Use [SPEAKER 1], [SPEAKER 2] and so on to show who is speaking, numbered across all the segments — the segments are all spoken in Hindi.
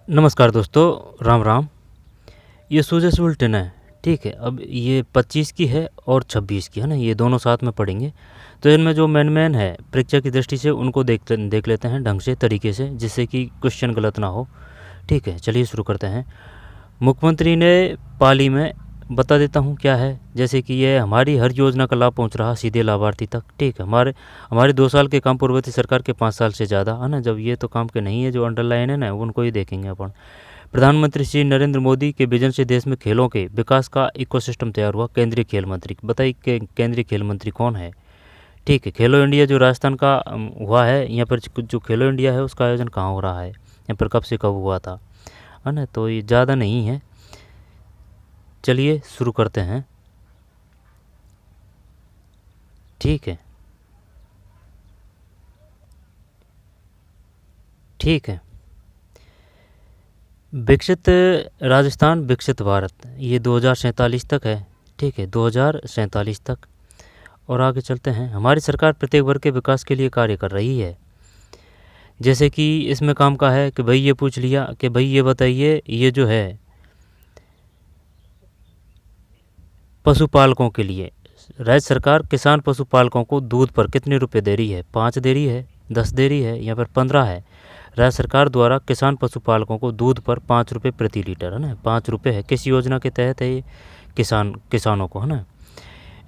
[SPEAKER 1] नमस्कार दोस्तों, राम राम। ये सूजस बुलेटिन है। ठीक है, अब ये 25 की है और 26 की है ना, ये दोनों साथ में पढ़ेंगे। तो इनमें जो मेन है परीक्षा की दृष्टि से उनको देख लेते हैं ढंग से, तरीके से, जिससे कि क्वेश्चन गलत ना हो। ठीक है, चलिए शुरू करते हैं। मुख्यमंत्री ने पाली में, बता देता हूँ क्या है। जैसे कि ये हमारी हर योजना का लाभ पहुँच रहा सीधे लाभार्थी तक। ठीक है, हमारे 2 साल के काम पूर्ववर्ती सरकार के 5 साल से ज़्यादा है ना। जब ये तो काम के नहीं है, जो अंडरलाइन है ना, उनको ही देखेंगे अपन। प्रधानमंत्री श्री नरेंद्र मोदी के विजन से देश में खेलों के विकास का इकोसिस्टम तैयार हुआ। केंद्रीय खेल मंत्री, बताइए केंद्रीय खेल मंत्री कौन है। ठीक है, खेलो इंडिया जो राजस्थान का हुआ है, यहाँ पर जो खेलो इंडिया है उसका आयोजन कहाँ हो रहा है, यहाँ पर कब से कब हुआ था, है ना। तो ये ज़्यादा नहीं है, चलिए शुरू करते हैं। ठीक है, ठीक है। विकसित राजस्थान विकसित भारत, ये 2047 तक है। ठीक है, 2047 तक। और आगे चलते हैं। हमारी सरकार प्रत्येक वर्ग के विकास के लिए कार्य कर रही है। जैसे कि इसमें काम का है कि भाई ये पूछ लिया कि भाई ये बताइए, ये जो है पशुपालकों के लिए राज्य सरकार किसान पशुपालकों को दूध पर कितने रुपए दे रही है। 5 दे रही है, 10 दे रही है, या फिर 15 है। राज्य सरकार द्वारा किसान पशुपालकों को दूध पर 5 रुपये प्रति लीटर, है ना। 5 रुपये है, किस योजना के तहत है ये, किसानों को, है ना।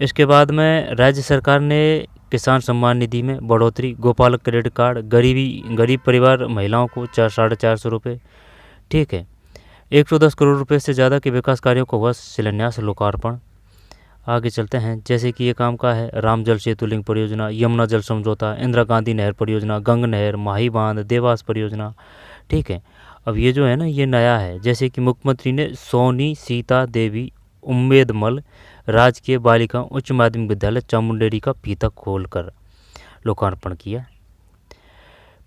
[SPEAKER 1] इसके बाद में राज्य सरकार ने किसान सम्मान निधि में बढ़ोतरी, गोपालक क्रेडिट कार्ड, गरीब परिवार महिलाओं को 4,450 रुपये। ठीक है, 110 करोड़ रुपए से ज़्यादा के विकास कार्यों को हुआ शिलान्यास, लोकार्पण। आगे चलते हैं। जैसे कि ये काम का है राम जल सेतु लिंक परियोजना, यमुना जल समझौता, इंदिरा गांधी नहर परियोजना, गंग नहर, माही बांध, देवास परियोजना। ठीक है, अब ये जो है ना, ये नया है। जैसे कि मुख्यमंत्री ने सोनी सीता देवी उम्मेदमल राजकीय बालिका उच्च माध्यमिक विद्यालय चामुंडेरी का फीता खोलकर लोकार्पण किया।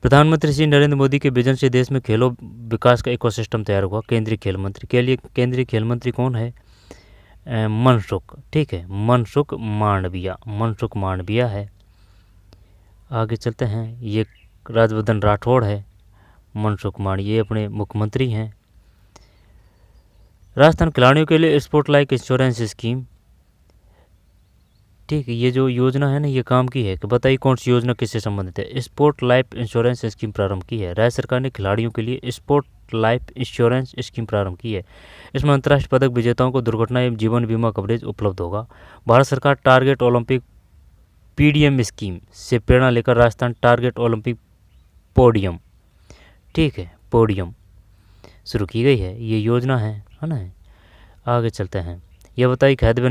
[SPEAKER 1] प्रधानमंत्री श्री नरेंद्र मोदी के विजन से देश में खेलों विकास का इकोसिस्टम तैयार हुआ। केंद्रीय खेल मंत्री के लिए केंद्रीय खेल मंत्री कौन है। मनसुख। ठीक है, मनसुख मांडविया है। आगे चलते हैं। ये राज्यवर्धन राठौड़ है, मनसुख मांडविया, ये अपने मुख्यमंत्री हैं। राजस्थान खिलाड़ियों के लिए स्पोर्ट लाइफ इंश्योरेंस स्कीम। ठीक है, ये जो योजना है ना, ये काम की है कि बताइए कौन सी योजना किससे संबंधित है। स्पोर्ट लाइफ इंश्योरेंस स्कीम प्रारंभ की है। राज्य सरकार ने खिलाड़ियों के लिए स्पोर्ट लाइफ इंश्योरेंस स्कीम प्रारंभ की है। इसमें अंतर्राष्ट्रीय पदक विजेताओं को दुर्घटना एवं जीवन बीमा कवरेज उपलब्ध होगा। भारत सरकार टारगेट ओलंपिक पीडीएम स्कीम से प्रेरणा लेकर राजस्थान टारगेट ओलंपिक पोडियम, ठीक है, पोडियम शुरू की गई है। ये योजना है ना। आगे चलते हैं। यह बताइए खाद्य व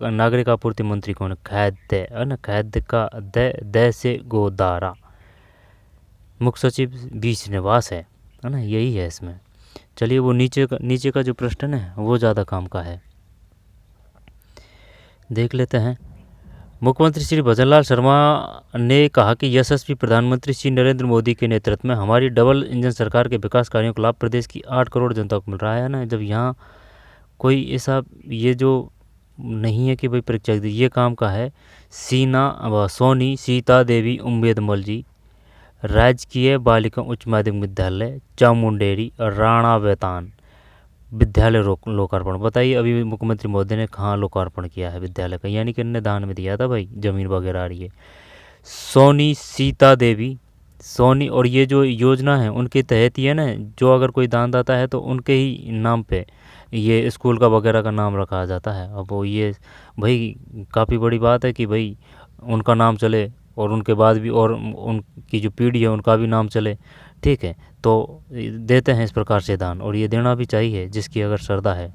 [SPEAKER 1] नागरिक आपूर्ति मंत्री कौन है। खाद्य, है ना, खाद्य का द से गोदारा, मुख्य सचिव बी श्रीनिवास है ना, यही है इसमें। चलिए, वो नीचे का जो प्रश्न है वो ज़्यादा काम का है, देख लेते हैं। मुख्यमंत्री श्री भजनलाल शर्मा ने कहा कि यशस्वी प्रधानमंत्री श्री नरेंद्र मोदी के नेतृत्व में हमारी डबल इंजन सरकार के विकास कार्यों का लाभ प्रदेश की 8 करोड़ जनता को मिल रहा है ना। जब यहाँ कोई ऐसा ये जो नहीं है कि भाई परीक्षा दी, ये काम का है। सोनी सीता देवी उम्मेदमल जी राजकीय बालिका उच्च माध्यमिक विद्यालय चामुंडेरी राणा बेतान विद्यालय लोकार्पण। बताइए अभी मुख्यमंत्री मोदी ने कहाँ लोकार्पण किया है विद्यालय का, यानी कि इन्होंने दान में दिया था भाई, जमीन वगैरह आ रही है। सोनी सीता देवी, सोनी, और ये जो योजना है उनके तहत ही है ना, जो अगर कोई दानदाता है तो उनके ही नाम पे ये स्कूल का वगैरह का नाम रखा जाता है। अब वो ये भाई काफ़ी बड़ी बात है कि भाई उनका नाम चले और उनके बाद भी और उनकी जो पीढ़ी है उनका भी नाम चले। ठीक है, तो देते हैं इस प्रकार से दान, और ये देना भी चाहिए जिसकी अगर श्रद्धा है।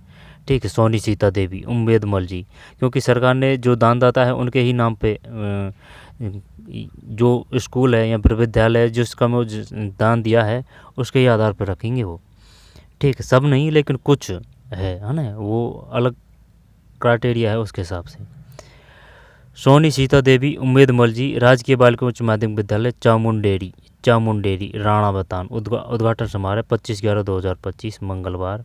[SPEAKER 1] ठीक है, सोनी सीता देवी उम्मेदमल जी, क्योंकि सरकार ने जो दानदाता है उनके ही नाम पे जो स्कूल है या फिर विद्यालय है जिसका मैं दान दिया है उसके ही आधार पर रखेंगे वो। ठीक है, सब नहीं लेकिन कुछ है ना, वो अलग क्राइटेरिया है उसके हिसाब से। सोनी सीता देवी उम्मेदमल जी राजकीय बालिका उच्च माध्यमिक विद्यालय चामुंडेरी राणा बतान। उद्घाटन समारोह 25/11/2025 मंगलवार।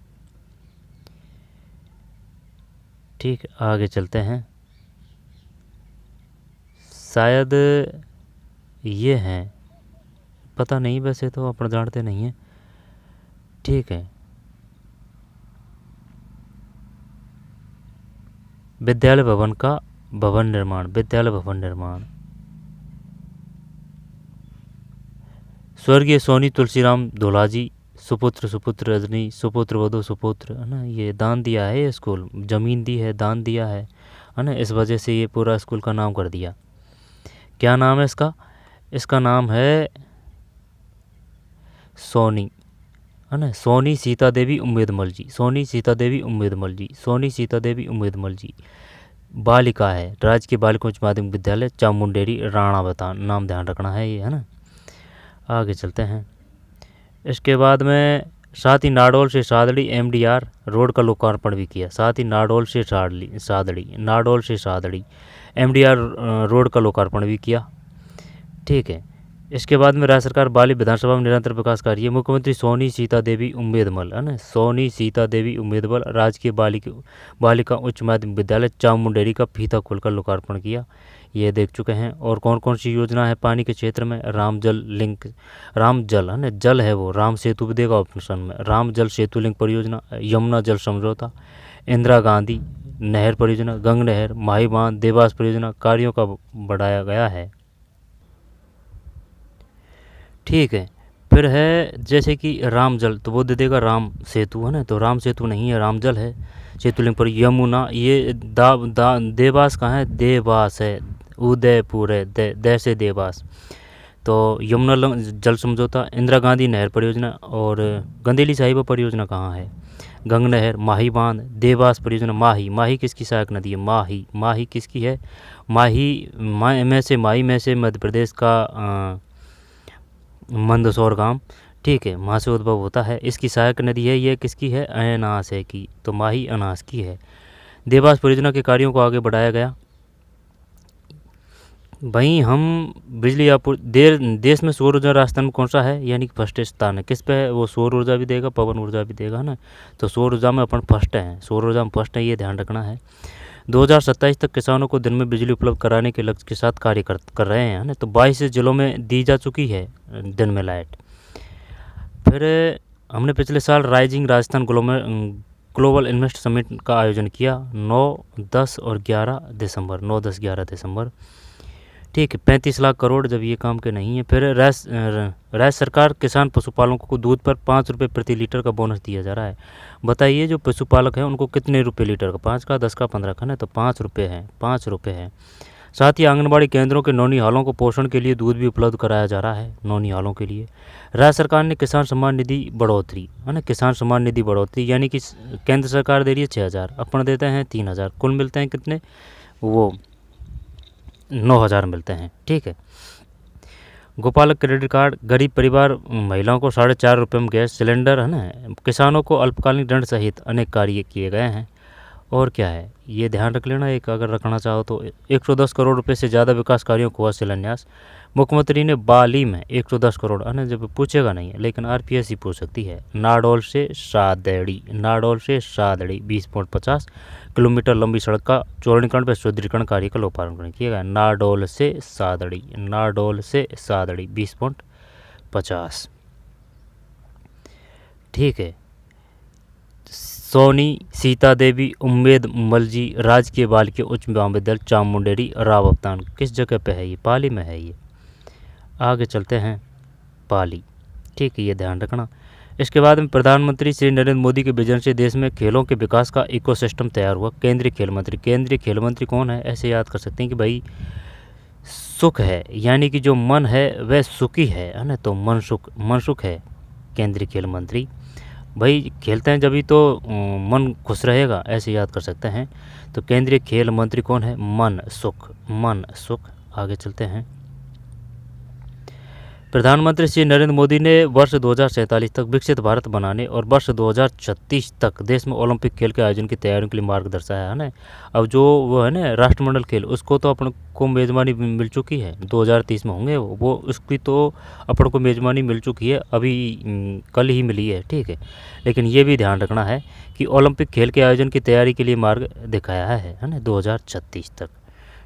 [SPEAKER 1] ठीक, आगे चलते हैं। शायद ये हैं, पता नहीं, वैसे तो अपन जानते नहीं हैं। ठीक है। विद्यालय भवन का भवन निर्माण, विद्यालय भवन निर्माण। स्वर्गीय सोनी तुलसीराम धोलाजी, सुपुत्र सुपुत्र रजनी, सुपुत्र वधु सुपुत्र, है ना, ये दान दिया है, ये स्कूल ज़मीन दी है, दान दिया है ना, इस वजह से ये पूरा स्कूल का नाम कर दिया। क्या नाम है इसका? इसका नाम है सोनी, है ना, सोनी सीता देवी उम्मेदमल जी, सोनी सीता देवी उम्मेदमल जी, सोनी सीता देवी उम्मेदमल जी। बालिका है, राजकीय बालिका उच्च माध्यमिक विद्यालय चामुंडेरी राणा बता, नाम ध्यान रखना है ये, है ना। आगे चलते हैं। इसके बाद में साथ ही नाडोल से सादड़ी एमडीआर रोड का लोकार्पण भी किया। साथ ही नाडोल से सादड़ी एमडीआर रोड का लोकार्पण भी किया। ठीक है। इसके बाद में राज्य सरकार बाली विधानसभा में निरंतर विकास कार्य। मुख्यमंत्री सोनी सीता देवी उम्मेदमल, है ना, सोनी सीता देवी उम्मेदमल राजकीय बालिका उच्च माध्यमिक विद्यालय चामुंडेरी का फीता खोलकर लोकार्पण किया। ये देख चुके हैं। और कौन कौन सी योजना है पानी के क्षेत्र में? राम जल लिंक, राम जल, है ना, जल है वो, राम सेतु भी देगा ऑप्शन में, राम जल सेतु लिंक परियोजना, यमुना जल समझौता, इंदिरा गांधी नहर परियोजना, गंग नहर, माही बांध, देवास परियोजना कार्यों का बढ़ाया गया है। ठीक है। फिर है जैसे कि राम जल, तो वो दे देगा राम सेतु, है ना, तो राम सेतु नहीं है, राम जल है, सेतुलिंग पर यमुना, ये देवास कहाँ है? देवास है, उदयपुर है, दे से देवास, तो यमुना जल समझौता, इंदिरा गांधी नहर परियोजना, और गंदेली साहिबा परियोजना कहाँ है? गंग नहर, माही बांध, देवास परियोजना, माही किसकी सहायक नदी है? माही किसकी है? माही में से मध्य प्रदेश का मंदसौर गांव, ठीक है, वहाँ से उद्भव होता है। इसकी सहायक नदी है, ये किसकी है? अनास है की, तो माही अनास की है। देवास परियोजना के कार्यों को आगे बढ़ाया गया। वहीं हम बिजली आपूर्ति देश में सौर ऊर्जा राजस्थान में कौन सा है? यानी कि फर्स्ट स्थान है। किस पे है? वो सौर ऊर्जा भी देगा, पवन ऊर्जा भी देगा, है ना, तो सौर ऊर्जा में अपन फर्स्ट हैं, सौर ऊर्जा में फर्स्ट है, ये ध्यान रखना है। 2027 तक किसानों को दिन में बिजली उपलब्ध कराने के लक्ष्य के साथ कार्य कर रहे हैं, ना, तो 22 जिलों में दी जा चुकी है दिन में लाइट। फिर हमने पिछले साल rising Rajasthan global invest summit का आयोजन किया 9, 10 और 11 दिसंबर, 9, 10, 11 दिसंबर। ठीक है, 35 लाख करोड़ जब ये काम के नहीं है। फिर राज्य सरकार किसान पशुपालकों को दूध पर 5 रुपये प्रति लीटर का बोनस दिया जा रहा है। बताइए जो पशुपालक हैं उनको कितने रुपए लीटर का? 5 का, 10 का, 15 का, ना, तो 5 रुपये है, 5 रुपये है। साथ ही आंगनबाड़ी केंद्रों के नौनिहालों को पोषण के लिए दूध भी उपलब्ध कराया जा रहा है, नौनिहालों के लिए। राज्य सरकार ने किसान सम्मान निधि बढ़ोतरी, है ना, किसान सम्मान निधि बढ़ोतरी, यानी कि केंद्र सरकार दे रही है 6,000, अपन देते हैं 3,000, कुल मिलते हैं कितने? वो 9,000 मिलते हैं। ठीक है। गोपालक क्रेडिट कार्ड, गरीब परिवार महिलाओं को 4.5 रुपये में गैस सिलेंडर, है ना, किसानों को अल्पकालीन ऋण सहित अनेक कार्य किए गए हैं। और क्या है ये ध्यान रख लेना, एक अगर रखना चाहो तो 110 करोड़ रुपए से ज़्यादा विकास कार्यों को हुआ शिलान्यास। मुख्यमंत्री ने बाली में 110 करोड़, है ना, जब पूछेगा नहीं है लेकिन आरपीएस ही पूछ सकती है। नाडोल से सादड़ी 20.50 किलोमीटर लंबी सड़क का चौड़ीकरण व सुदृढ़ीकरण कार्य का लोकार्पण किया गया। नाडोल से सादड़ी 20.50। ठीक है। सोनी सीता देवी उम्मेदमल जी राजकीय बालिका उच्च महाविद्यालय चामुंडेरी रावतान किस जगह पे है? ये पाली में है ये। आगे चलते हैं पाली। ठीक है, ये ध्यान रखना। इसके बाद में प्रधानमंत्री श्री नरेंद्र मोदी के विजन से देश में खेलों के विकास का इकोसिस्टम तैयार हुआ। केंद्रीय खेल मंत्री कौन है? ऐसे याद कर सकते हैं कि भाई सुख है, यानी कि जो मन है वह सुखी है ना, तो मनसुख है केंद्रीय खेल मंत्री। भाई खेलते हैं जभी तो मन खुश रहेगा, ऐसे याद कर सकते हैं। तो केंद्रीय खेल मंत्री कौन है? मन सुख। आगे चलते हैं। प्रधानमंत्री श्री नरेंद्र मोदी ने वर्ष 2047 तक विकसित भारत बनाने और वर्ष 2036 तक देश में ओलंपिक खेल के आयोजन की तैयारियों के लिए मार्ग दर्शाया है ना। अब जो वो है ना राष्ट्रमंडल खेल, उसको तो अपन को मेज़बानी मिल चुकी है, 2030 में होंगे वो उसकी तो अपन को मेज़बानी मिल चुकी है, अभी कल ही मिली है। ठीक है, लेकिन ये भी ध्यान रखना है कि ओलंपिक खेल के आयोजन की तैयारी के लिए मार्ग दिखाया है ना, 2036 तक।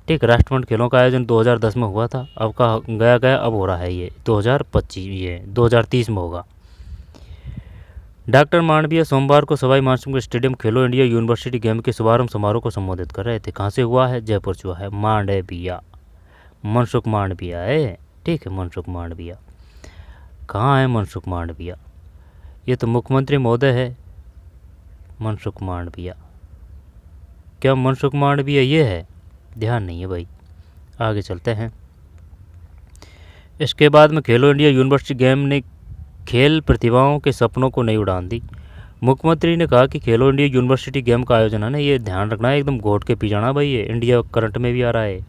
[SPEAKER 1] ठीक, राष्ट्रमंडल खेलों का आयोजन 2010 में हुआ था, अब का गया अब हो रहा है ये 2025, ये 2030 में होगा। डॉक्टर मांडविया सोमवार को सवाई मानसिंह स्टेडियम खेलो इंडिया यूनिवर्सिटी गेम के शुभारंभ समारोह को संबोधित कर रहे थे। कहाँ से हुआ है? जयपुर से हुआ है। मांडविया, मनसुख मांडविया है, ठीक है, मनसुख मांडविया। कहाँ है मनसुख मांडविया? ये तो मुख्यमंत्री महोदय है मनसुख मांडविया। क्या मनसुख मांडविया ये है? ध्यान नहीं है भाई। आगे चलते हैं। इसके बाद में खेलो इंडिया यूनिवर्सिटी गेम ने खेल प्रतिभाओं के सपनों को नई उड़ान दी। मुख्यमंत्री ने कहा कि खेलो इंडिया यूनिवर्सिटी गेम का आयोजन है ना, ये ध्यान रखना है, एकदम घोट के पी जाना भाई, ये इंडिया करंट में भी आ रहा है।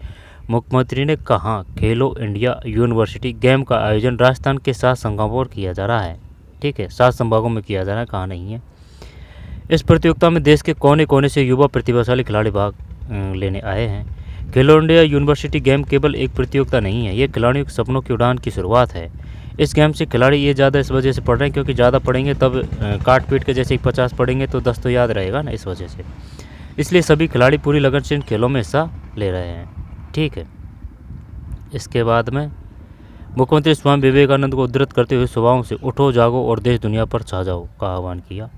[SPEAKER 1] मुख्यमंत्री ने कहा खेलो इंडिया यूनिवर्सिटी गेम का आयोजन राजस्थान के 7 संभागों पर किया जा रहा है, ठीक है, 7 संभागों में किया जा रहा है, कहाँ नहीं है। इस प्रतियोगिता में देश के कोने कोने से युवा प्रतिभाशाली खिलाड़ी भाग लेने आए हैं। खेलो इंडिया यूनिवर्सिटी गेम केवल एक प्रतियोगिता नहीं है, ये खिलाड़ियों के सपनों की उड़ान की शुरुआत है। इस गेम से खिलाड़ी ये ज़्यादा इस वजह से पढ़ रहे हैं क्योंकि ज़्यादा पढ़ेंगे तब काट पीट के जैसे 50 पढ़ेंगे तो 10 तो याद रहेगा ना, इस वजह से। इसलिए सभी खिलाड़ी पूरी लगन से इन खेलों में हिस्सा ले रहे हैं, ठीक है। इसके बाद में मुख्यमंत्री स्वामी विवेकानंद को उद्धृत करते हुए स्वभाव से उठो जागो और देश दुनिया पर छा जाओ का आह्वान किया।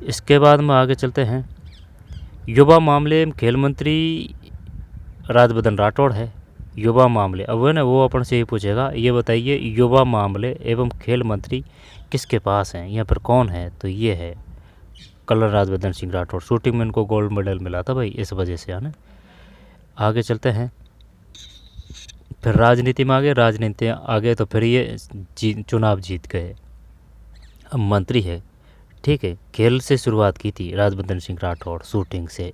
[SPEAKER 1] इसके बाद में आगे चलते हैं। युवा मामले में खेल मंत्री राज्यवर्धन राठौड़ है। युवा मामले, अब है ना, वो अपन से ही पूछेगा, ये बताइए युवा मामले एवं खेल मंत्री किसके पास हैं, यहाँ पर कौन है? तो ये है कर्नल राज्यवर्धन सिंह राठौड़। शूटिंग में इनको गोल्ड मेडल मिला था भाई, इस वजह से, है ना। आगे चलते हैं। फिर राजनीति में आगे, राजनीति आगे तो फिर ये चुनाव जीत गए, अब मंत्री है, ठीक है। खेल से शुरुआत की थी राज्यवर्धन सिंह राठौड़, शूटिंग से।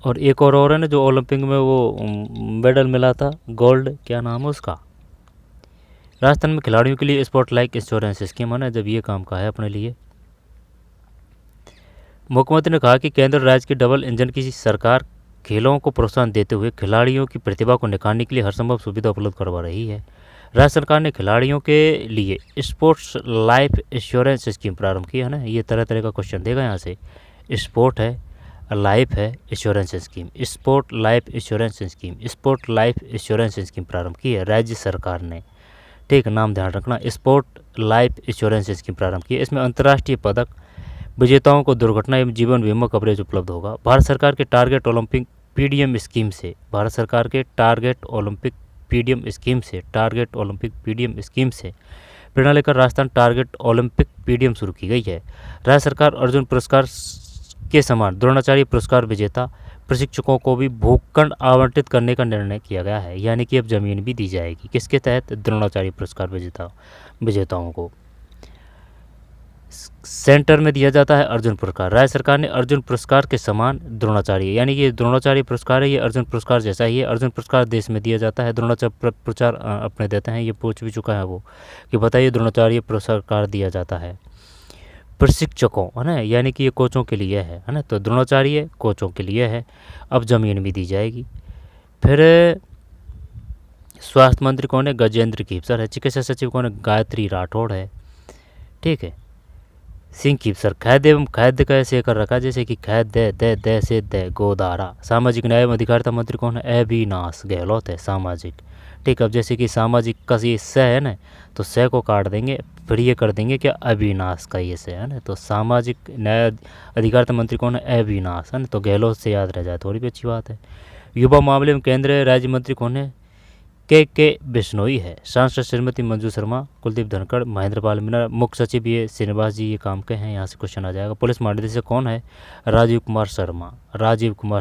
[SPEAKER 1] और एक और है ना जो ओलंपिक में वो मेडल मिला था गोल्ड, क्या नाम है उसका? राजस्थान में खिलाड़ियों के लिए स्पोर्ट लाइफ इंश्योरेंस स्कीम है ना, जब ये काम का है अपने लिए। मुख्यमंत्री ने कहा कि केंद्र राज्य की डबल इंजन की सरकार खेलों को प्रोत्साहन देते हुए खिलाड़ियों की प्रतिभा को निखारने के लिए हर संभव सुविधा उपलब्ध करवा रही है। राज्य सरकार ने खिलाड़ियों के लिए स्पोर्ट्स लाइफ इंश्योरेंस स्कीम प्रारंभ की है ना। ये तरह तरह का क्वेश्चन देगा यहाँ से। स्पोर्ट है, लाइफ है, insurance scheme, sport life insurance scheme, sport life insurance scheme प्रारंभ की है राज्य सरकार ने, ठीक, नाम ध्यान रखना। स्पोर्ट लाइफ इंश्योरेंस स्कीम प्रारंभ की है। इसमें अंतर्राष्ट्रीय पदक विजेताओं को दुर्घटना एवं जीवन बीमा कवरेज उपलब्ध होगा। भारत सरकार के टारगेट ओलंपिक पीडीएम स्कीम से, भारत सरकार के टारगेट ओलंपिक पीडीएम स्कीम से, टारगेट ओलंपिक पीडीएम स्कीम से प्रेरणा लेकर राजस्थान टारगेट ओलंपिक पीडीएम शुरू की गई है। राज्य सरकार अर्जुन पुरस्कार के समान द्रोणाचार्य पुरस्कार विजेता प्रशिक्षकों को भी भूखंड आवंटित करने का निर्णय किया गया है, यानी कि अब जमीन भी दी जाएगी। किसके तहत? द्रोणाचार्य पुरस्कार विजेताओं को सेंटर में दिया जाता है अर्जुन पुरस्कार। राज्य सरकार ने अर्जुन पुरस्कार के समान द्रोणाचार्य, यानी कि द्रोणाचार्य पुरस्कार है, ये अर्जुन पुरस्कार जैसा ही है। अर्जुन पुरस्कार देश में दिया जाता है, द्रोणाचार्य पुरस्कार अपने देते हैं। ये पूछ भी चुका है वो कि बताइए द्रोणाचार्य पुरस्कार दिया जाता है प्रशिक्षकों, है ना, यानी कि ये कोचों के लिए है ना। तो द्रोणाचार्य कोचों के लिए है। अब जमीन भी दी जाएगी। फिर स्वास्थ्य मंत्री कौन है? गजेंद्र कीपसर है। चिकित्सा सचिव कौन है? गायत्री राठौड़ है, ठीक है। सिंह कीपसर। खाद्य एवं खाद्य का ऐसे कर रखा जैसे कि खाद्य दे से दे गोदारा। सामाजिक न्याय एवं अधिकारिता मंत्री कौन है? अविनाश गहलोत है, सामाजिक, ठीक। अब जैसे कि सामाजिक का ये स है ना, तो स को काट देंगे, फिर ये कर देंगे क्या? अविनाश का ये स है ना। तो सामाजिक न्याय अधिकारिता मंत्री कौन है? अविनाश, है ना। तो गहलोत से याद रह जाए, थोड़ी भी अच्छी बात है। युवा मामले में केंद्रीय राज्य मंत्री कौन है? के बिश्नोई है। सांसद श्रीमती मंजू शर्मा, कुलदीप धनखड़, महेंद्र पाल मीणा। मुख्य सचिव ये श्रीनिवास जी, ये काम के हैं, यहाँ से क्वेश्चन आ जाएगा। पुलिस महानिदेशक कौन है? राजीव कुमार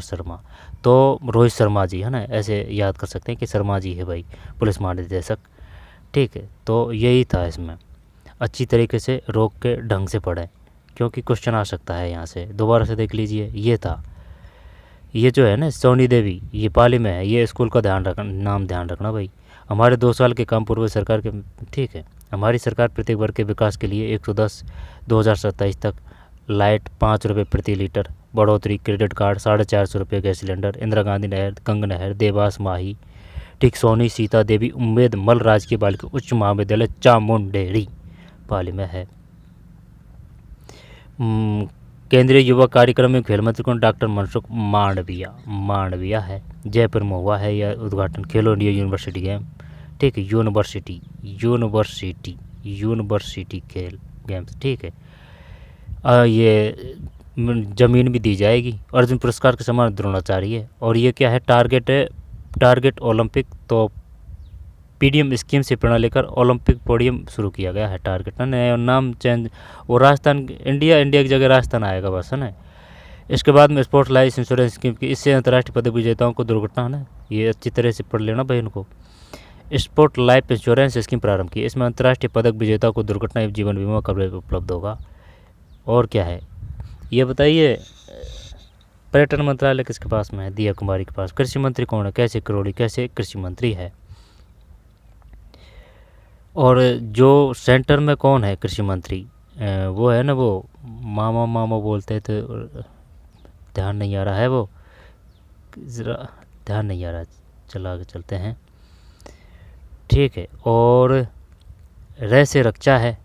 [SPEAKER 1] शर्मा। तो रोहित शर्मा जी, है ना, ऐसे याद कर सकते हैं कि शर्मा जी है भाई पुलिस महानिदेशक, ठीक है। तो यही था इसमें। अच्छी तरीके से रोक के ढंग से पढ़ें क्योंकि क्वेश्चन आ सकता है यहाँ से। दोबारा से देख लीजिए। ये था, ये जो है ना सोनी देवी, ये पाली में है। ये स्कूल का नाम ध्यान रखना भाई। हमारे 2 साल के काम पूर्व सरकार के, ठीक है। हमारी सरकार प्रत्येक वर्ग के विकास के लिए 110 2027 तक लाइट 5 रुपये प्रति लीटर बढ़ोतरी, क्रेडिट कार्ड 450 रुपये गैस सिलेंडर, इंदिरा गांधी नहर, गंग नहर, देवास माही, ठीक, सोनी सीता देवी उम्मेद मल राजकीय बालिका उच्च महाविद्यालय चामुंडेरी पाली में है। केंद्रीय युवा कार्यक्रम में खेल मंत्री कौन? डॉक्टर मनसुख मांडविया है। जयपुर में हुआ है यह उद्घाटन खेलो इंडिया यूनिवर्सिटी गेम, ठीक है। यूनिवर्सिटी खेल गेम्स, ठीक है। ये ज़मीन भी दी जाएगी। अर्जुन पुरस्कार के समान द्रोणाचार्य है। और ये क्या है, टारगेट है, टारगेट ओलंपिक। तो पीडीएम स्कीम से प्रेरणा लेकर ओलंपिक पोडियम शुरू किया गया है। टारगेट ना, नाम चेंज, वो राजस्थान, इंडिया की जगह राजस्थान आएगा बस, है ना। इसके बाद में स्पोर्ट्स लाइफ इंश्योरेंस स्कीम की, इससे अंतर्राष्ट्रीय पदक विजेताओं को दुर्घटना, है ना, ये अच्छी तरह से पढ़ लेना भाई इनको। स्पोर्ट लाइफ इंश्योरेंस स्कीम प्रारंभ की, इसमें अंतर्राष्ट्रीय पदक विजेताओं को दुर्घटना एवं जीवन बीमा कवरेज उपलब्ध होगा। और क्या है ये बताइए, पर्यटन मंत्रालय किसके पास में है? दिया कुमारी के पास। कृषि मंत्री कौन है? कैसे करोड़ी, कैसे कृषि मंत्री है। और जो सेंटर में कौन है कृषि मंत्री, वो है ना, वो मामा मामा बोलते थे, ध्यान नहीं आ रहा है, वो ज़रा ध्यान नहीं आ रहा, चला आगे चलते हैं, ठीक है। और रे से रक्षा है,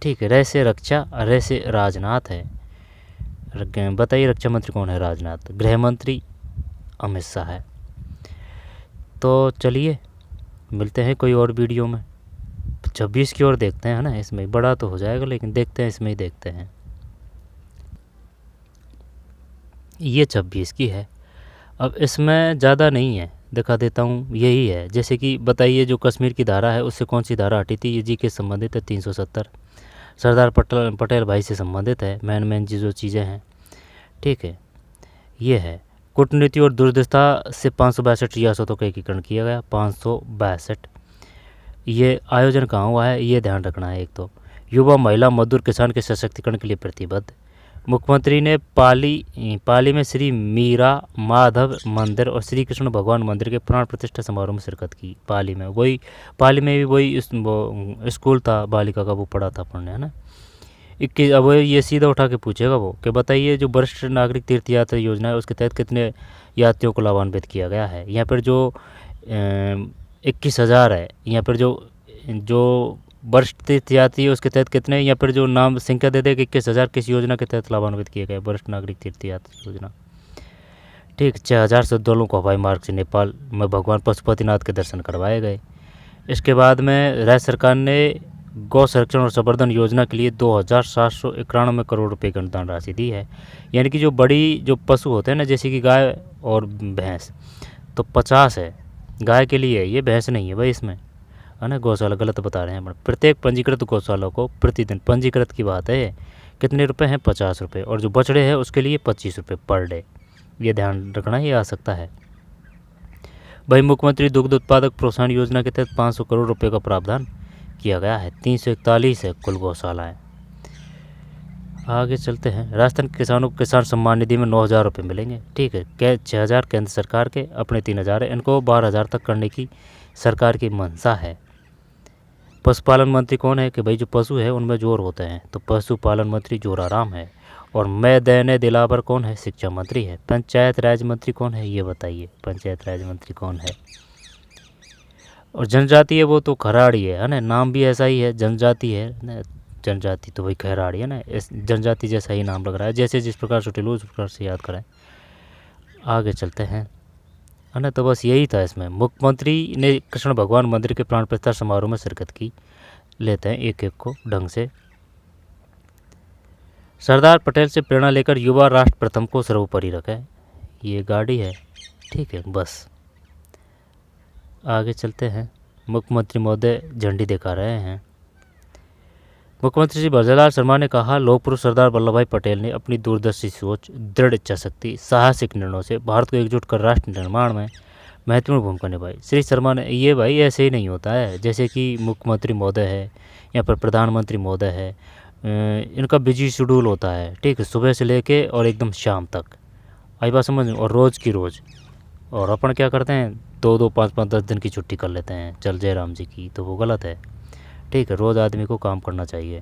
[SPEAKER 1] ठीक है, रे से रक्षा, रे से राजनाथ है। बताइए रक्षा मंत्री कौन है? राजनाथ। गृह मंत्री अमित शाह है। तो चलिए मिलते हैं कोई और वीडियो में। 26 की ओर देखते हैं, है ना, इसमें बड़ा तो हो जाएगा लेकिन देखते हैं, इसमें ही देखते हैं। ये 26 की है। अब इसमें ज़्यादा नहीं है, दिखा देता हूँ, यही है। जैसे कि बताइए जो कश्मीर की धारा है उससे कौन सी धारा हटी थी? ये जी के संबंधित है, 370। सरदार पटेल भाई से संबंधित है, मेन जो चीज़ें हैं, ठीक है। ये है कूटनीति और दूरदर्शिता से 562 रियासतों का एकीकरण किया गया, 562। ये आयोजन कहाँ हुआ है, ये ध्यान रखना है। एक तो युवा, महिला, मजदूर, किसान के सशक्तिकरण के लिए प्रतिबद्ध। मुख्यमंत्री ने पाली में श्री मीरा माधव मंदिर और श्री कृष्ण भगवान मंदिर के प्राण प्रतिष्ठा समारोह में शिरकत की। पाली में भी वही स्कूल था बालिका का, वो पढ़ा था पढ़ने, है ना। 21। अब ये सीधा उठा के पूछेगा वो कि बताइए जो वरिष्ठ नागरिक तीर्थ यात्रा योजना है उसके तहत कितने यात्रियों को लाभान्वित किया गया है। यहाँ पर जो 21,000 है, यहाँ पर जो वरिष्ठ तीर्थ यात्री है उसके तहत कितने, यहाँ पर जो नाम संख्या दे देगा 21,000 किस योजना के तहत लाभान्वित किए गए, वरिष्ठ नागरिक तीर्थ यात्री योजना, ठीक। 6,000 श्रद्धालुओं को हवाई मार्ग से नेपाल में भगवान पशुपतिनाथ के दर्शन करवाए गए। इसके बाद में राज्य सरकार ने गौ संरक्षण और संवर्धन योजना के लिए 2,791 करोड़ रुपये की अनुदान राशि दी है। यानी कि जो बड़ी जो पशु होते हैं ना, जैसे कि गाय और भैंस, तो 50 है गाय के लिए, ये भैंस नहीं है भाई इसमें, है ना। गौशाला गलत बता रहे हैं। प्रत्येक पंजीकृत गौशाला को प्रतिदिन, पंजीकृत की बात है, कितने रुपए हैं? 50 रुपये। और जो बछड़े हैं उसके लिए 25 रुपये पर डे, ये ध्यान रखना, ये आ सकता है भाई। मुख्यमंत्री दुग्ध उत्पादक प्रोत्साहन योजना के तहत 500 करोड़ रुपये का प्रावधान किया गया है। 341 है कुल गौशालाएँ। आगे चलते हैं। राजस्थान के किसानों को किसान सम्मान निधि में 9,000 रुपये मिलेंगे, ठीक है। 6,000 केंद्र सरकार के, अपने 3,000 है, इनको 12,000 तक करने की सरकार की मंशा है। पशुपालन मंत्री कौन है? कि भाई जो पशु है उनमें जोर होते हैं, तो पशुपालन मंत्री जोराराम है। और मैदान दिलावर कौन है? शिक्षा मंत्री है। पंचायत राज मंत्री कौन है? ये बताइए, पंचायत राज मंत्री कौन है? और जनजाति है वो तो खराड़ी है ना, नाम भी ऐसा ही है, जनजाति है ना, जनजाति तो वही खराड़ी है ना, इस जनजाति जैसा ही नाम लग रहा है, जैसे जिस प्रकार से टिलो उस प्रकार से याद कराएं। आगे चलते हैं, है ना। तो बस यही था इसमें। मुख्यमंत्री ने कृष्ण भगवान मंदिर के प्राण प्रतिष्ठा समारोह में शिरकत की। लेते हैं एक एक को ढंग से। सरदार पटेल से प्रेरणा लेकर युवा राष्ट्र प्रथम को सर्वोपरि रखें, ये गाड़ी है, ठीक है। बस आगे चलते हैं। मुख्यमंत्री महोदय झंडी दिखा रहे हैं। मुख्यमंत्री श्री भजनलाल शर्मा ने कहा, लोक पुरुष सरदार वल्लभ भाई पटेल ने अपनी दूरदर्शी सोच, दृढ़ इच्छा शक्ति, साहसिक निर्णयों से भारत को एकजुट कर राष्ट्र निर्माण में महत्वपूर्ण भूमिका निभाई। श्री शर्मा ने, ये भाई ऐसे ही नहीं होता है, जैसे कि मुख्यमंत्री महोदय है, यहाँ पर प्रधानमंत्री महोदय है, इनका बिजी शेड्यूल होता है, ठीक है, सुबह से लेके और एकदम शाम तक, आई बात समझ। और रोज़ की रोज़, और अपन क्या करते हैं, 2-2, 5-5, 10 दिन की छुट्टी कर लेते हैं, चल जयराम जी की, तो वो गलत है, ठीक है। रोज़ आदमी को काम करना चाहिए,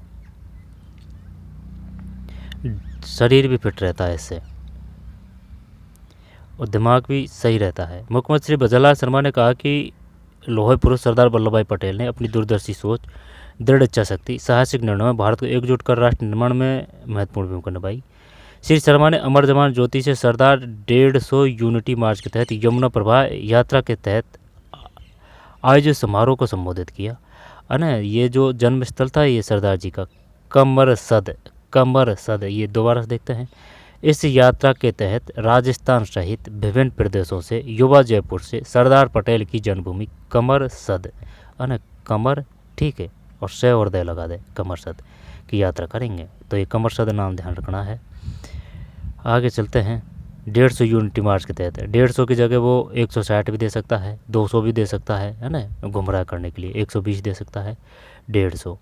[SPEAKER 1] शरीर भी फिट रहता है इससे, और दिमाग भी सही रहता है। मुख्यमंत्री श्री भजनलाल शर्मा ने कहा कि लोहे पुरुष सरदार वल्लभ भाई पटेल ने अपनी दूरदर्शी सोच, दृढ़ इच्छा शक्ति, साहसिक निर्णयों में भारत को एकजुट कर राष्ट्र निर्माण में महत्वपूर्ण भूमिका निभाई। श्री शर्मा ने अमर जवान ज्योति से सरदार 150 यूनिटी मार्च के तहत यमुना प्रभा यात्रा के तहत आयोजित समारोह को संबोधित किया, है ना। ये जो जन्म स्थल था ये सरदार जी का कमरसद ये दोबारा से देखते हैं। इस यात्रा के तहत राजस्थान सहित विभिन्न प्रदेशों से युवा जयपुर से सरदार पटेल की जन्मभूमि कमरसद कमर, ठीक है, और से और दे लगा दे, कमरसद की यात्रा करेंगे। तो ये कमरसद नाम ध्यान रखना है। आगे चलते हैं। 150 यूनिटी मार्च के तहत 150 की जगह वो 160 भी दे सकता है, 200 भी दे सकता है ना, गुमराह करने के लिए 120 दे सकता है, 150।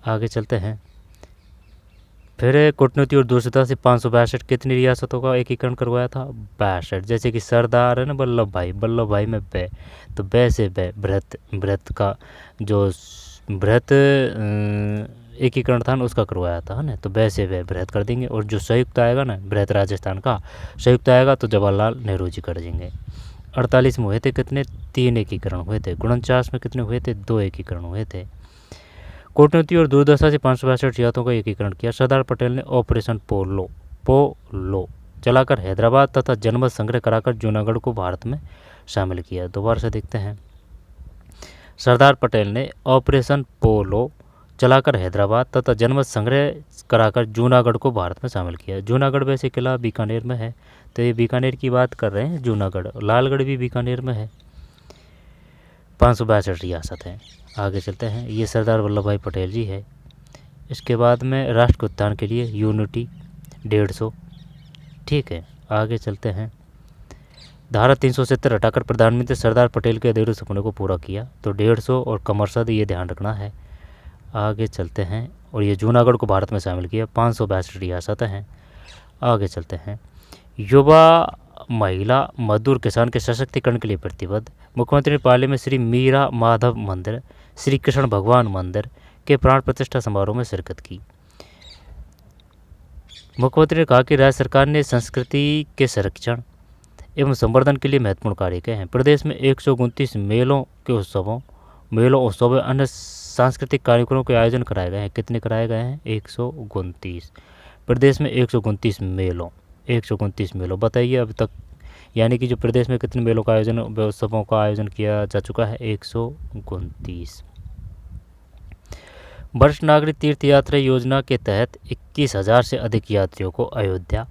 [SPEAKER 1] आगे चलते हैं। फिर कूटनीति और दूरदर्शिता से 562 कितनी रियासतों का एकीकरण करवाया था? 62। जैसे कि सरदार है ना वल्लभ भाई में बै, तो बै से बै बृहत का जो बृहत एकीकरण था ना उसका करवाया था, है ना, तो बै से बै बृहत कर देंगे। और जो संयुक्त आएगा ना बृहत राजस्थान का संयुक्त आएगा तो जवाहरलाल नेहरू जी कर देंगे। 48 में हुए थे कितने? 3 एकीकरण हुए थे। 49 में कितने हुए थे? 2 एकीकरण हुए थे। कूटनीति और दूरदर्शिता से 562 रियासतों का एकीकरण किया। सरदार पटेल ने ऑपरेशन पोलो चलाकर हैदराबाद तथा जनमत संग्रह कराकर जूनागढ़ को भारत में शामिल किया। दोबारा से देखते हैं। सरदार पटेल ने ऑपरेशन पोलो चलाकर हैदराबाद तथा जनमत संग्रह कराकर जूनागढ़ को भारत में शामिल किया। जूनागढ़ वैसे किला बीकानेर में है, तो ये बीकानेर की बात कर रहे हैं। जूनागढ़, लालगढ़ भी बीकानेर में है। 562 रियासत हैं। आगे चलते हैं। ये सरदार वल्लभ भाई पटेल जी है। इसके बाद में राष्ट्र के उत्थान के लिए यूनिटी 150, ठीक है। आगे चलते हैं। धारा 370 हटाकर प्रधानमंत्री सरदार पटेल के अधूरे सपने को पूरा किया, तो 150 और कमरसद ये ध्यान रखना है। आगे चलते हैं। और ये जूनागढ़ को भारत में शामिल किया। 562 रियासतें हैं। आगे चलते हैं। युवा, महिला, मजदूर, किसान के सशक्तिकरण के लिए प्रतिबद्ध। मुख्यमंत्री ने पाली में श्री मीरा माधव मंदिर, श्री कृष्ण भगवान मंदिर के प्राण प्रतिष्ठा समारोह में शिरकत की। मुख्यमंत्री ने कहा कि राज्य सरकार ने संस्कृति के संरक्षण एवं संवर्धन के लिए महत्वपूर्ण कार्य किए हैं। प्रदेश में 129 मेलों उत्सव व अन्य सांस्कृतिक कार्यक्रमों के आयोजन कराए गए हैं। कितने कराए गए हैं? 129। प्रदेश में 129 मेलों बताइए अब तक, यानी कि जो प्रदेश में कितने मेलों का आयोजन, उत्सवों का आयोजन किया जा चुका है? 129। वरिष्ठ नागरिक तीर्थ यात्रा योजना के तहत 21,000 से अधिक यात्रियों को अयोध्या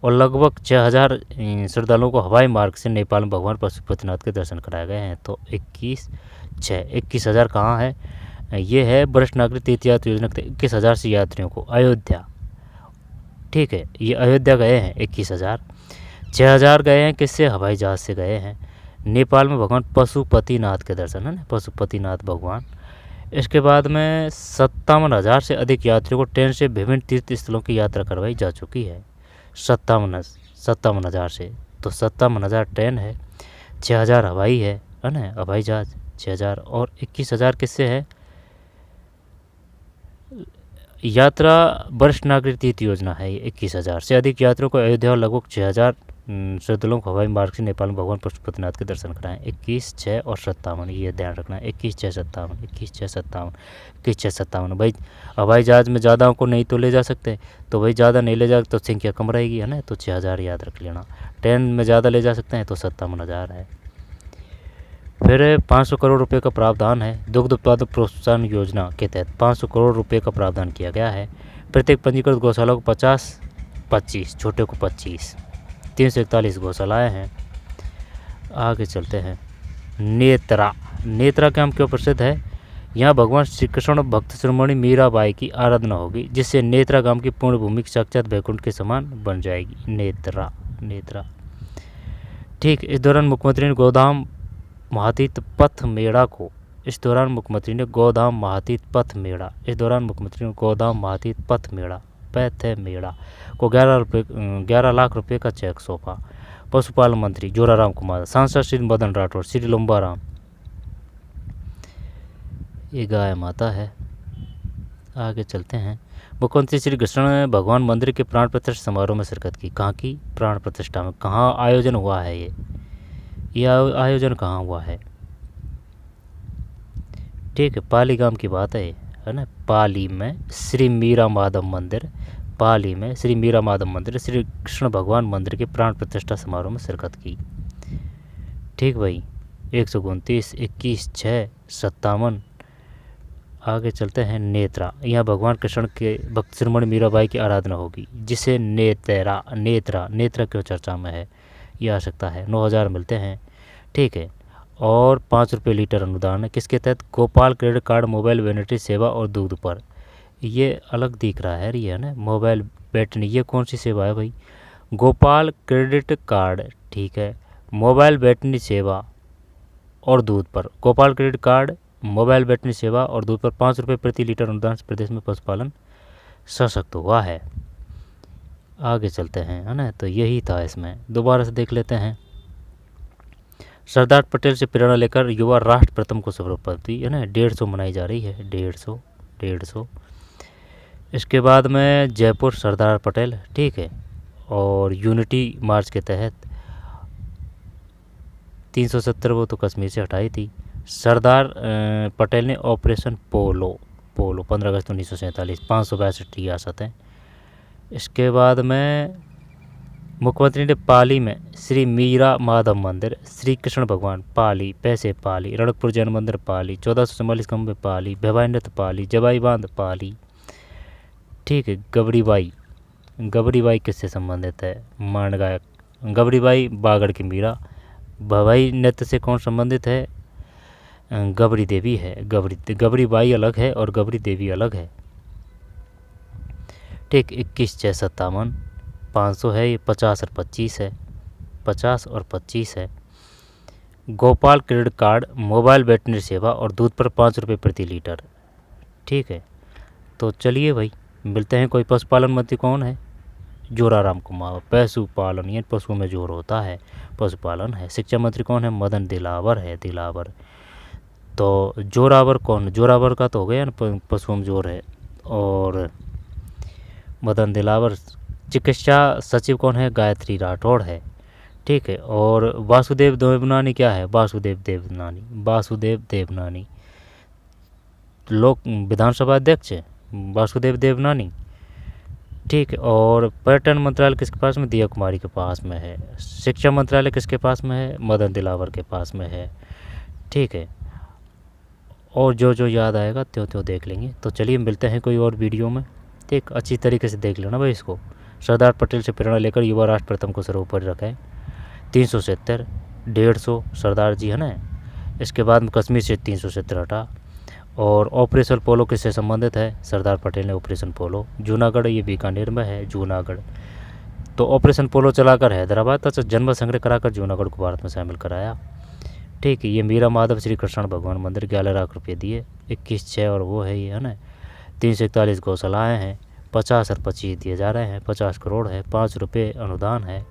[SPEAKER 1] और लगभग 6,000 श्रद्धालुओं को हवाई मार्ग से नेपाल में भगवान पशुपतिनाथ के दर्शन कराए गए हैं। तो 21,000 कहाँ है? ये है वरिष्ठ नागरिक तीर्थ यात्रा योजना के 21,000 से यात्रियों को अयोध्या, ठीक है, ये अयोध्या गए हैं 21,000। 6,000 गए हैं किससे? हवाई जहाज से गए हैं नेपाल में भगवान पशुपतिनाथ के दर्शन, है ना, पशुपतिनाथ भगवान। इसके बाद में 57,000 से अधिक यात्रियों को ट्रेन से विभिन्न तीर्थ स्थलों की यात्रा करवाई जा चुकी है। 57,000 से, तो 57,000 ट्रेन है, 6,000 हवाई है ना, हवाई जहाज 6,000, और 21,000 किससे है? यात्रा वरिष्ठ नागरिक तीर्थ योजना है। 21,000 से अधिक यात्रियों को अयोध्या और लगभग 6,000 श्रद्धालुओं को हवाई मार्ग से नेपाल में भगवान पशुपतिनाथ के दर्शन कराएं। 21, 6 और 57, ये ध्यान रखना है। 21, 6, 57, 21, 6, 57, 21, 6, 57। भाई हवाई जहाज में ज़्यादा को नहीं तो ले जा सकते, तो भाई ज़्यादा नहीं ले जा तो संख्या कम रहेगी, है ना, तो 6,000 याद रख लेना। ट्रेन में ज़्यादा ले जा सकते हैं तो 57,000 है। फिर 500 करोड़ रुपए का प्रावधान है। दुग्ध उत्पादक प्रोत्साहन योजना के तहत 500 करोड़ रुपए का प्रावधान किया गया है। प्रत्येक पंजीकृत गौशाला को 25, छोटे को 25, 341 गौशालाएँ हैं। आगे चलते हैं। नेत्रा कैंप क्यों प्रसिद्ध है? यहाँ भगवान श्री कृष्ण भक्त शिरोमणि मीराबाई की आराधना होगी, जिससे नेत्रा गांव की पूर्ण भूमि साक्षात वैकुंठ के समान बन जाएगी। नेत्रा, ठीक। इस दौरान मुख्यमंत्री ने गोधाम महातीत पथ मेड़ा को इस दौरान मुख्यमंत्री ने गोधाम महातीत पथ मेड़ा को 11 लाख रुपए का चेक सौंपा। पशुपालन मंत्री जोराराम कुमार, सांसद श्री मदन राठौर, श्री लंबाराम, ये गाय माता है। आगे चलते हैं। मुख्यमंत्री श्री कृष्ण भगवान मंदिर के प्राण प्रतिष्ठा समारोह में शिरकत की। कहाँ की प्राण प्रतिष्ठा में? कहाँ आयोजन हुआ है? ये आयोजन कहाँ हुआ है? ठीक है, पाली गांव की बात है ना। पाली में श्री मीरा माधव मंदिर, श्री कृष्ण भगवान मंदिर के प्राण प्रतिष्ठा समारोह में शिरकत की। ठीक भाई, 129, 21, 6, 57। आगे चलते हैं नेत्रा। यहाँ भगवान कृष्ण के भक्त शिरोमणि मीराबाई की आराधना होगी, जिसे नेत्रा क्यों चर्चा में है, ये आ सकता है। 9,000 मिलते हैं, ठीक है। और 5 रुपये लीटर अनुदान है, किसके तहत? Gopal credit card, mobile vanity सेवा और दूध पर। ये अलग दिख रहा है, ये है ना, मोबाइल बैटनी, ये कौन सी सेवा है भाई? गोपाल क्रेडिट कार्ड, ठीक है, मोबाइल बैटनी सेवा और दूध पर। Gopal credit card, mobile battery सेवा और दूध पर 5 रुपये प्रति लीटर अनुदान से प्रदेश में पशुपालन सशक्त हुआ है। आगे चलते हैं, है ना, तो यही था इसमें। दोबारा से देख लेते हैं। सरदार पटेल से प्रेरणा लेकर युवा राष्ट्र प्रथम को सफलता, है ना, 150 मनाई जा रही है, 150। इसके बाद में जयपुर सरदार पटेल, ठीक है, और यूनिटी मार्च के तहत 370 वो तो कश्मीर से हटाई थी। सरदार पटेल ने ऑपरेशन पोलो 15 अगस्त 1947, 562 रियासतें। इसके बाद में मुख्यमंत्री ने पाली में श्री मीरा माधव मंदिर, श्री कृष्ण भगवान पाली, पैसे पाली, रणकपुर जैन मंदिर पाली, 1444 खंबे पाली, भवाई नृत्य पाली, जबाई बांध पाली, ठीक है। गबरी बाई किससे संबंधित है? मांड गायक। गबरी बाई बागड़ की मीरा। भवाई नृत्य से कौन संबंधित है? गबरी देवी है। गबरी बाई अलग है और गबरी देवी अलग है, ठीक। 21/6/57, 500 है, ये 50 और 25 है, 50 और 25 है। Gopal credit card, mobile battery सेवा और दूध पर 5 रुपये प्रति लीटर, ठीक है। तो चलिए भाई, मिलते हैं। कोई पशुपालन मंत्री कौन है? जोराराम कुमार। पशुपालन, ये पशुओं में जोर होता है, पशुपालन है। शिक्षा मंत्री कौन है? मदन दिलावर है, दिलावर। तो जोरावर कौन? जोरावर का तो हो गया ना, पशुओं में जोर है, और मदन दिलावर। चिकित्सा सचिव कौन है? गायत्री राठौड़ है, ठीक है। और वासुदेव देवनानी क्या है? वासुदेव देवनानी लोक विधानसभा अध्यक्ष है, वासुदेव देवनानी, ठीक है। और पर्यटन मंत्रालय किसके पास में? दिया कुमारी के पास में है। शिक्षा मंत्रालय किसके पास में है? मदन दिलावर के पास में है, ठीक है। और जो याद आएगा त्यों देख लेंगे। तो चलिए मिलते हैं कोई और वीडियो में, ठीक। अच्छी तरीके से देख लेना भाई इसको। सरदार पटेल से प्रेरणा लेकर युवा राष्ट्र प्रथम को सर्वोपरि रखें, 370, 150 सरदार जी, है ना। इसके बाद में कश्मीर से 370 हटा। और ऑपरेशन पोलो किससे संबंधित है? सरदार पटेल ने ऑपरेशन पोलो। जूनागढ़, ये बीकानेर में है, जूनागढ़। तो ऑपरेशन पोलो चलाकर हैदराबाद तथा जन्म संग्रह कराकर जूनागढ़ को भारत में शामिल कराया, ठीक है। ये मीरा माधव श्री कृष्ण भगवान मंदिर 11 लाख रुपये दिए, 21/6 और वो है ये, है ना। 341 गौशालाएँ हैं, 50 और 25 दिए जा रहे हैं, 50 करोड़ है, 5 रुपये अनुदान है,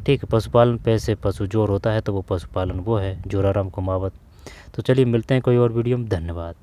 [SPEAKER 1] ठीक है। पशुपालन पैसे पशु जोर होता है, तो वो पशुपालन वो है जोराराम कुमावत। तो चलिए मिलते हैं कोई और वीडियो में, धन्यवाद।